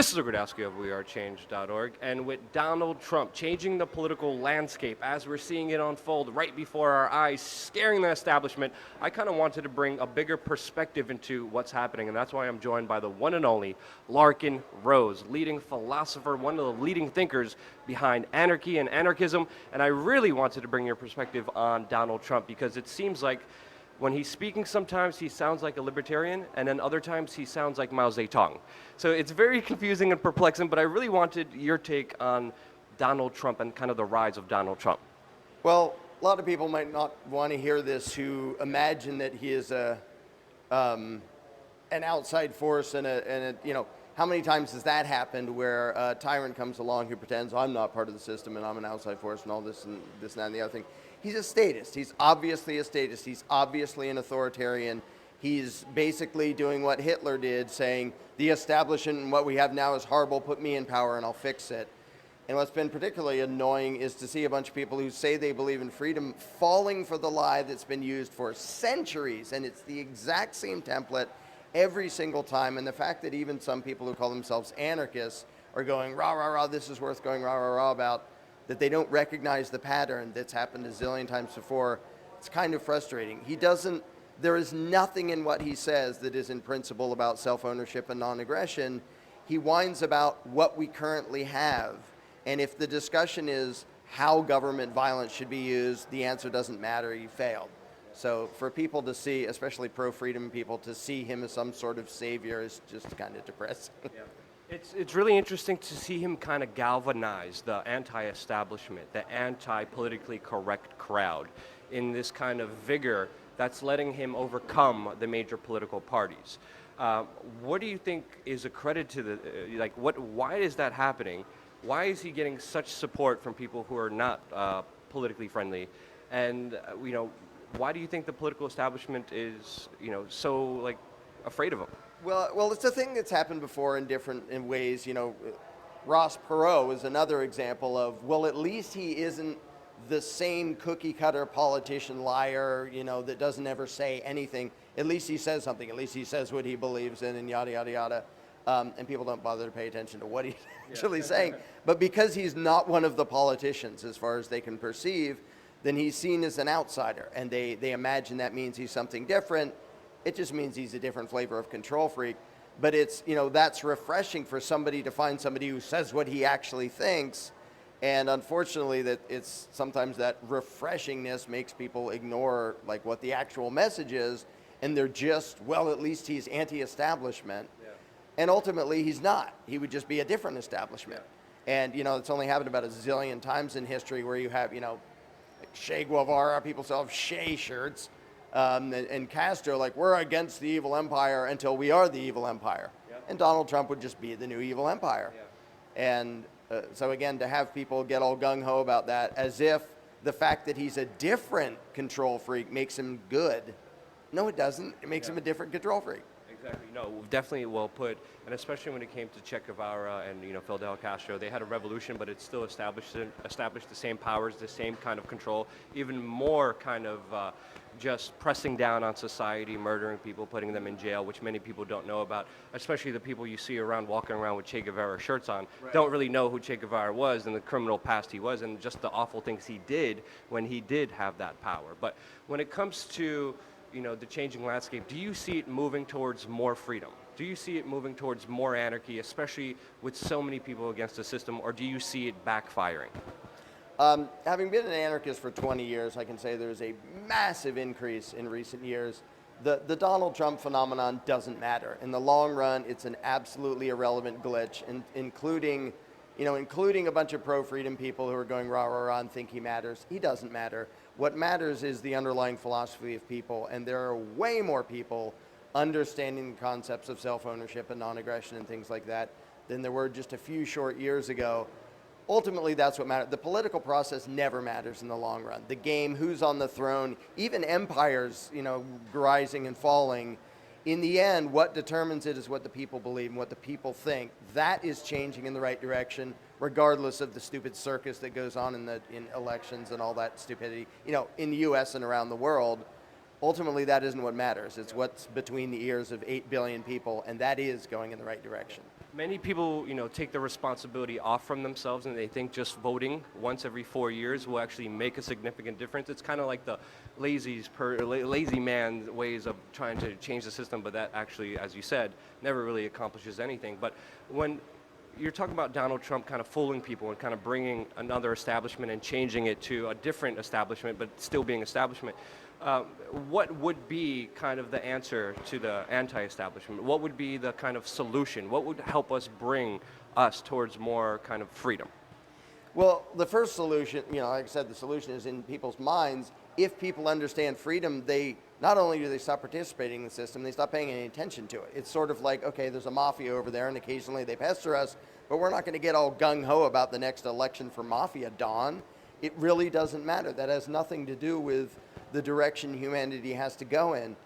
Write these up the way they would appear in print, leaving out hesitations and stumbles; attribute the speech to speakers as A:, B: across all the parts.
A: This is Rudkowski of wearechange.org, and with Donald Trump changing the political landscape as we're seeing it unfold right before our eyes, scaring the establishment, I kind of wanted to bring a bigger perspective into what's happening, and that's why I'm joined by the one and only Larken Rose, leading philosopher, one of the leading thinkers behind anarchy and anarchism, and I really wanted to bring your perspective on Donald Trump because it seems like when he's speaking, sometimes he sounds like a libertarian, and then other times he sounds like Mao Zedong. So it's very confusing and perplexing, but I really wanted your take on Donald Trump and kind of the rise of Donald Trump.
B: Well, a lot of people might not want to hear this who imagine that he is an outside force how many times has that happened where a tyrant comes along who pretends I'm not part of the system and I'm an outside force and all this and this and that and the other thing. He's a statist. He's obviously a statist. He's obviously an authoritarian. He's basically doing what Hitler did, saying the establishment and what we have now is horrible, put me in power and I'll fix it. And what's been particularly annoying is to see a bunch of people who say they believe in freedom falling for the lie that's been used for centuries, and it's the exact same template every single time. And the fact that even some people who call themselves anarchists are going, rah, rah, rah, this is worth going rah, rah, rah about, that they don't recognize the pattern that's happened a zillion times before, it's kind of frustrating. There is nothing in what he says that is in principle about self-ownership and non-aggression. He whines about what we currently have. And if the discussion is how government violence should be used, the answer doesn't matter, he failed. So for people to see, especially pro-freedom people, to see him as some sort of savior is just kind of depressing.
A: Yeah. It's really interesting to see him kind of galvanize the anti-establishment, the anti-politically correct crowd in this kind of vigor that's letting him overcome the major political parties. What do you think is a credit to why is that happening? Why is he getting such support from people who are not politically friendly? And, why do you think the political establishment is, so afraid of him?
B: Well, it's a thing that's happened before in ways. Ross Perot is another example of, well, at least he isn't the same cookie cutter politician liar, that doesn't ever say anything. At least he says something. At least he says what he believes in, and yada, yada, yada. And people don't bother to pay attention to what he's actually saying. But because he's not one of the politicians, as far as they can perceive, then he's seen as an outsider, and they imagine that means he's something different. It just means he's a different flavor of control freak. But it's, that's refreshing for somebody to find somebody who says what he actually thinks. And unfortunately, that it's sometimes that refreshingness makes people ignore what the actual message is, and they're just, well, at least he's anti-establishment. Yeah. And ultimately, he's not. He would just be a different establishment. Yeah. And, it's only happened about a zillion times in history where you have, Che Guevara, people still have Che shirts. And Castro, we're against the evil empire until we are the evil empire. Yep. And Donald Trump would just be the new evil empire. Yeah. And so again, to have people get all gung-ho about that as if the fact that he's a different control freak makes him good. No, it doesn't. It makes him a different control freak.
A: Exactly. No, definitely well put, and especially when it came to Che Guevara and Fidel Castro, they had a revolution, but it still established the same powers, the same kind of control, even more kind of just pressing down on society, murdering people, putting them in jail, which many people don't know about, especially the people you see walking around with Che Guevara shirts on, don't really know who Che Guevara was and the criminal past he was, and just the awful things he did when he did have that power. But when it comes to the changing landscape, do you see it moving towards more freedom? Do you see it moving towards more anarchy, especially with so many people against the system, or do you see it backfiring?
B: Having been an anarchist for 20 years, I can say there's a massive increase in recent years. The Donald Trump phenomenon doesn't matter. In the long run, it's an absolutely irrelevant glitch, including a bunch of pro-freedom people who are going rah, rah, rah and think he matters. He doesn't matter. What matters is the underlying philosophy of people, and there are way more people understanding the concepts of self-ownership and non-aggression and things like that than there were just a few short years ago. Ultimately, that's what matters. The political process never matters in the long run. The game, who's on the throne, even empires, rising and falling, in the end, what determines it is what the people believe and what the people think. That is changing in the right direction, regardless of the stupid circus that goes on in elections and all that stupidity. In the U.S. and around the world, ultimately that isn't what matters. It's what's between the ears of 8 billion people, and that is going in the right direction.
A: Many people, take the responsibility off from themselves, and they think just voting once every 4 years will actually make a significant difference. It's kind of like the lazy man ways of trying to change the system, but that actually, as you said, never really accomplishes anything. But when you're talking about Donald Trump kind of fooling people and kind of bringing another establishment and changing it to a different establishment, but still being establishment, what would be kind of the answer to the anti-establishment? What would be the kind of solution? What would help us bring us towards more kind of freedom?
B: Well, the first solution, like I said, the solution is in people's minds. If people understand freedom, they not only do they stop participating in the system, they stop paying any attention to it. It's sort of like, okay, there's a mafia over there, and occasionally they pester us, but we're not going to get all gung-ho about the next election for Mafia Don. It really doesn't matter. That has nothing to do with the direction humanity has to go in.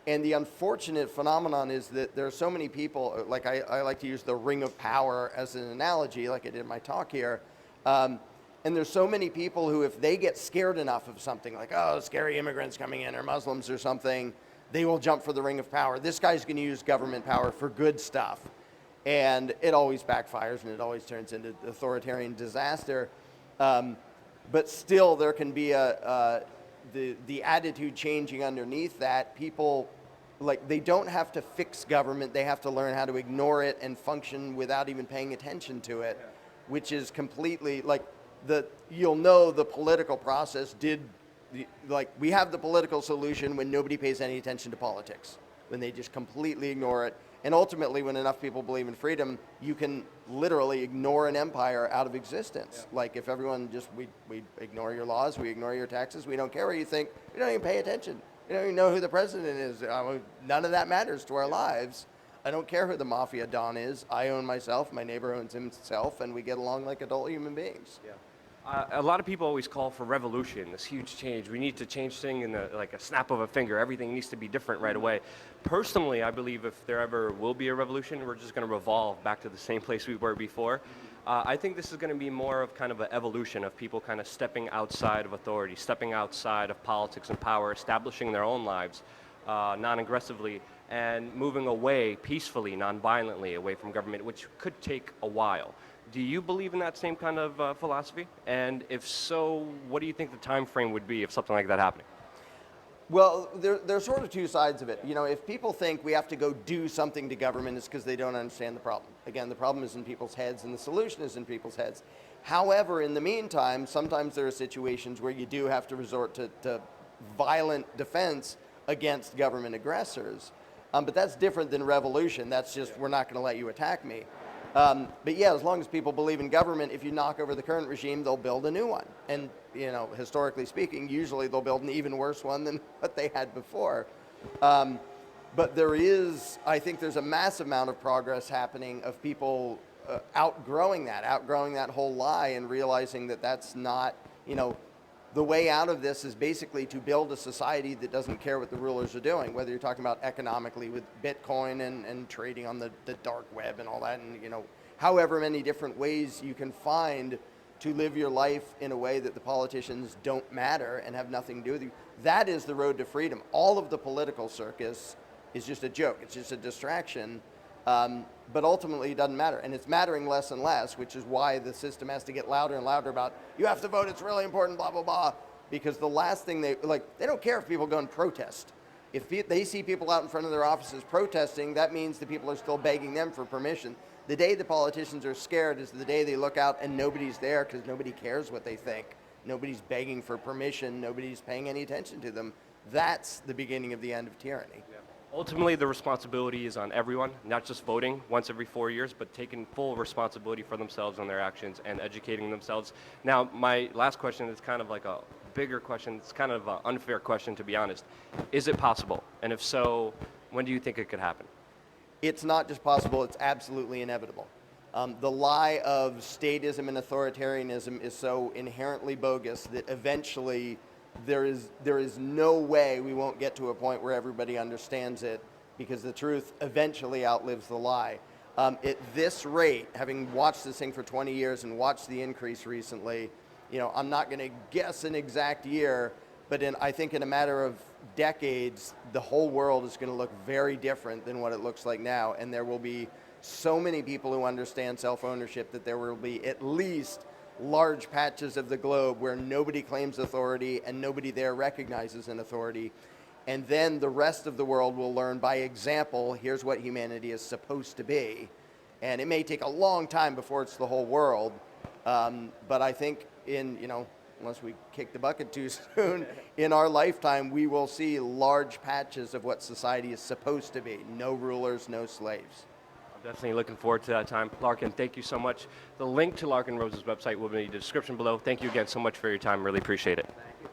B: And the unfortunate phenomenon is that there are so many people, like I like to use the ring of power as an analogy, like I did in my talk here. And there's so many people who, if they get scared enough of something, like, oh, scary immigrants coming in or Muslims or something, they will jump for the ring of power. This guy's going to use government power for good stuff. And it always backfires, and it always turns into authoritarian disaster. But still, there can be the attitude changing underneath that. People, like, they don't have to fix government. They have to learn how to ignore it and function without even paying attention to it, which is completely, like, you'll know the political process we have the political solution when nobody pays any attention to politics, when they just completely ignore it. And ultimately, when enough people believe in freedom, you can literally ignore an empire out of existence. Yeah. Like, if everyone we ignore your laws, we ignore your taxes, we don't care what you think, we don't even pay attention. We don't even know who the president is. None of that matters to our lives. I don't care who the Mafia Don is. I own myself, my neighbor owns himself, and we get along like adult human beings.
A: Yeah. A lot of people always call for revolution, this huge change. We need to change things in like a snap of a finger. Everything needs to be different right away. Personally, I believe if there ever will be a revolution, we're just going to revolve back to the same place we were before. I think this is going to be more of kind of an evolution of people kind of stepping outside of authority, stepping outside of politics and power, establishing their own lives non-aggressively, and moving away peacefully, non-violently, away from government, which could take a while. Do you believe in that same kind of philosophy? And if so, what do you think the time frame would be of something like that happening?
B: Well, there's sort of two sides of it. If people think we have to go do something to government, it's because they don't understand the problem. Again, the problem is in people's heads, and the solution is in people's heads. However, in the meantime, sometimes there are situations where you do have to resort to violent defense against government aggressors. But that's different than revolution. That's just, we're not going to let you attack me. But yeah, as long as people believe in government, if you knock over the current regime, they'll build a new one. And, historically speaking, usually they'll build an even worse one than what they had before. But I think there's a massive amount of progress happening of people outgrowing that whole lie and realizing that that's not, the way out of this is basically to build a society that doesn't care what the rulers are doing, whether you're talking about economically with Bitcoin and trading on the dark web and all that, and however many different ways you can find to live your life in a way that the politicians don't matter and have nothing to do with you. That is the road to freedom. All of the political circus is just a joke. It's just a distraction. But ultimately it doesn't matter, and it's mattering less and less, which is why the system has to get louder and louder about, you have to vote, it's really important, blah, blah, blah, because the last thing they don't care if people go and protest. If they see people out in front of their offices protesting, that means the people are still begging them for permission. The day the politicians are scared is the day they look out and nobody's there because nobody cares what they think. Nobody's begging for permission, nobody's paying any attention to them. That's the beginning of the end of tyranny.
A: Yeah. Ultimately, the responsibility is on everyone, not just voting once every 4 years, but taking full responsibility for themselves and their actions and educating themselves. Now, my last question is kind of like a bigger question. It's kind of an unfair question, to be honest. Is it possible? And if so, when do you think it could happen?
B: It's not just possible, it's absolutely inevitable. The lie of statism and authoritarianism is so inherently bogus that eventually there is no way we won't get to a point where everybody understands it, because the truth eventually outlives the lie. At this rate, having watched this thing for 20 years and watched the increase recently, I'm not going to guess an exact year, but I think in a matter of decades, the whole world is going to look very different than what it looks like now, and there will be so many people who understand self-ownership that there will be at least large patches of the globe where nobody claims authority and nobody there recognizes an authority. And then the rest of the world will learn by example, here's what humanity is supposed to be. And it may take a long time before it's the whole world, but I think unless we kick the bucket too soon, in our lifetime, we will see large patches of what society is supposed to be. No rulers, no slaves.
A: I'm definitely looking forward to that time. Larken, thank you so much. The link to Larken Rose's website will be in the description below. Thank you again so much for your time. Really appreciate it.
B: Thank you.